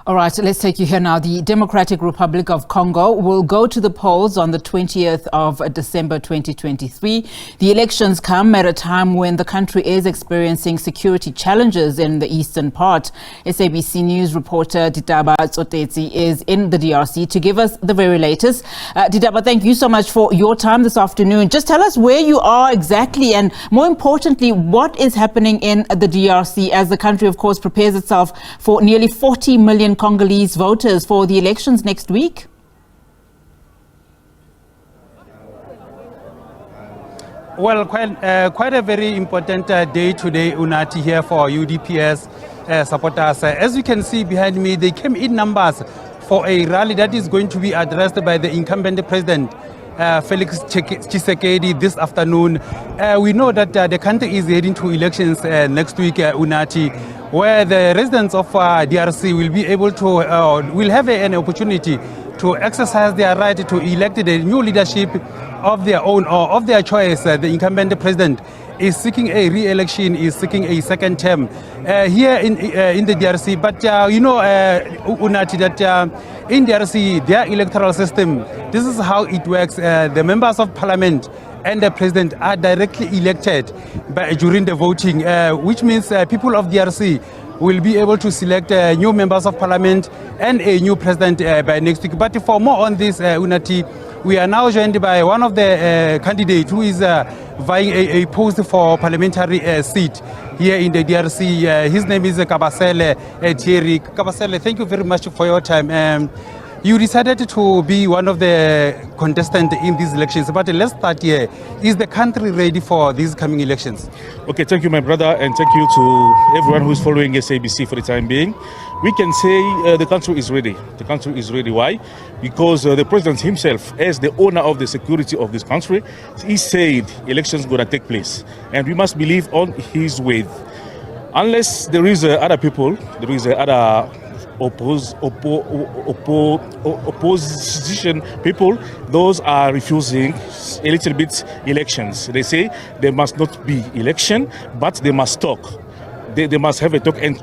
All right, so let's take you here now. The Democratic Republic of Congo will go to the polls on the 20th of December 2023. The elections come at a time when the country is experiencing security challenges in the eastern part. SABC News reporter Ditaba Tsotetsi is in the DRC to give us the very latest. Ditaba, thank you so much for your time this afternoon. Just tell us where you are exactly and, more importantly, what is happening in the DRC as the country, of course, prepares itself for nearly 40 million Congolese voters for the elections next week. Well, quite a very important day today, Unati, here for UDPS supporters. As you can see behind me, they came in numbers for a rally that is going to be addressed by the incumbent president, Felix Tshisekedi, this afternoon. We know that the country is heading to elections next week, Unati, where the residents of DRC will be able to, will have an opportunity to exercise their right to elect the new leadership of their own or of their choice. The incumbent president is seeking a re-election, is seeking a second term here in the DRC. But you know, Unati, that in DRC, their electoral system, this is how it works. The members of parliament and the president are directly elected during the voting, which means people of DRC will be able to select new members of parliament and a new president by next week. But for more on this, Unati, we are now joined by one of the candidates who is vying a post for parliamentary seat here in the DRC. His name is Kabasele Thierry. Kabasele, thank you very much for your time. You decided to be one of the contestants in these elections, but let's start here. Is the country ready for these coming elections? Okay, thank you, my brother, and thank you to everyone who is following SABC for the time being. We can say the country is ready. The country is ready. Why? Because the president himself, as the owner of the security of this country, he said elections going to take place, and we must believe on his word. Unless there is other people, there is other opposition people, those are refusing a little bit elections. They say there must not be election, but they must talk. They must have a talk and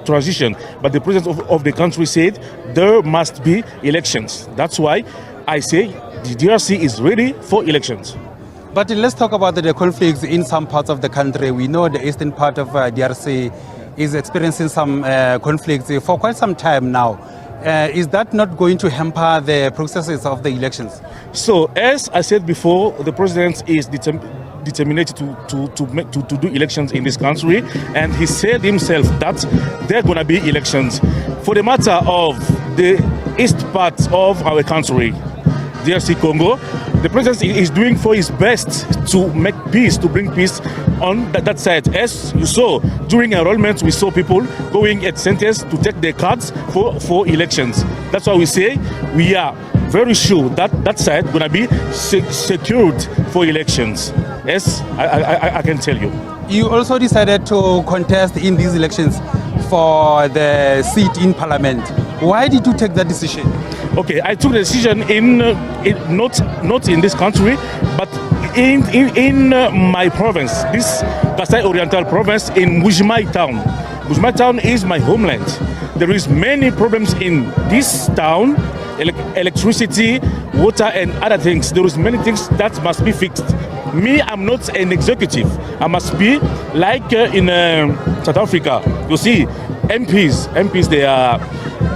transition. But the president of the country said there must be elections. That's why I say the DRC is ready for elections. But let's talk about the conflicts in some parts of the country. We know the eastern part of DRC is experiencing some conflicts for quite some time now. Is that not going to hamper the processes of the elections? So, as I said before, the president is determined to do elections in this country, and he said himself that there are going to be elections. For the matter of the east part of our country, DRC Congo, the president is doing for his best to make peace, to bring peace on that side. As you saw, during enrollment, we saw people going at centers to take their cards for elections. That's why we say we are very sure that that side going to be secured for elections. Yes, I can tell you. You also decided to contest in these elections for the seat in parliament. Why did you take that decision? Okay, I took the decision not in this country, but in my province, this Kasai Oriental province, in Mujimai town. Mujimai town is my homeland. There is many problems in this town, electricity, water, and other things. There is many things that must be fixed. Me, I'm not an executive. I must be like in South Africa. You see, MPs,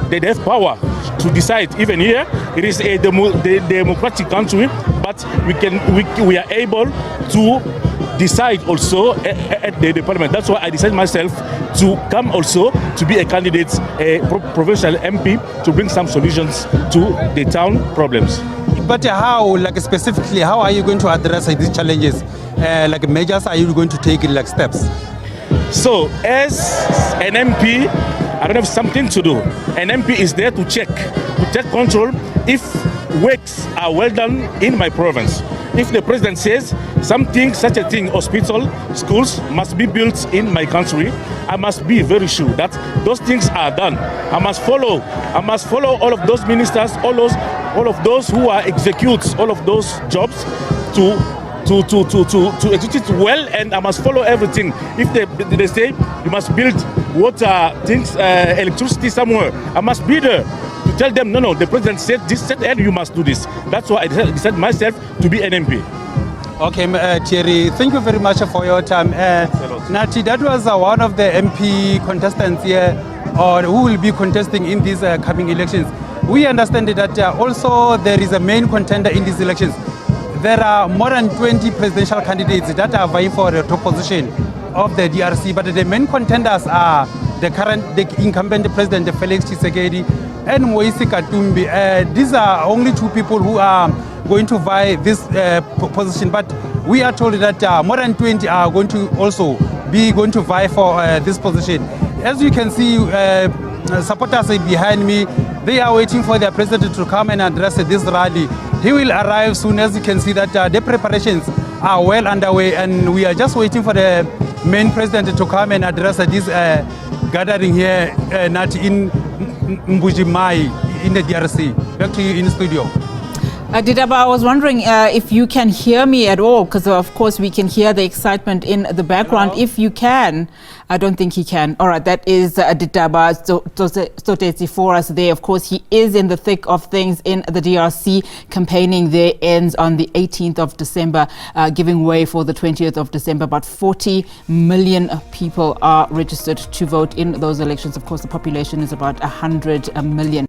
they have power to decide. Even here, it is a democratic country, but we are able to decide also at the parliament. That's why I decided myself to come also to be a candidate, a provincial MP, to bring some solutions to the town problems. But how, like specifically, how are you going to address these challenges? Like measures are you going to take, like steps? So, as an MP, I don't have something to do. An MP is there to check, to take control if works are well done in my province. If the president says something, such a thing, hospital, schools must be built in my country, I must be very sure that those things are done. I must follow all of those ministers, all of those who are executes all of those jobs to execute it well, and I must follow everything. If they say you must build water, things, electricity somewhere. I must be there to tell them, no, the president said this, and you must do this. That's why I decided myself to be an MP. Okay, Thierry, thank you very much for your time. Nati, that was one of the MP contestants here, or who will be contesting in these coming elections. We understand that also there is a main contender in these elections. There are more than 20 presidential candidates that are vying for the top position of the DRC, but the main contenders are the incumbent president Felix Tshisekedi and Moise Katumbi. These are only two people who are going to vie this position, but we are told that more than 20 are going to also be going to vie for this position. As you can see, supporters behind me, they are waiting for their president to come and address this rally. He will arrive soon. As you can see that the preparations are well underway, and we are just waiting for the main president to come and address this gathering here not in Mbujimai in the DRC. Back to you in the studio. Ditaba, I was wondering if you can hear me at all, because of course we can hear the excitement in the background. Hello? If you can, I don't think he can. All right, that is Ditaba Tsotetsi for us there. Of course, he is in the thick of things in the DRC. Campaigning there ends on the 18th of December, giving way for the 20th of December. About 40 million people are registered to vote in those elections. Of course, the population is about 100 million.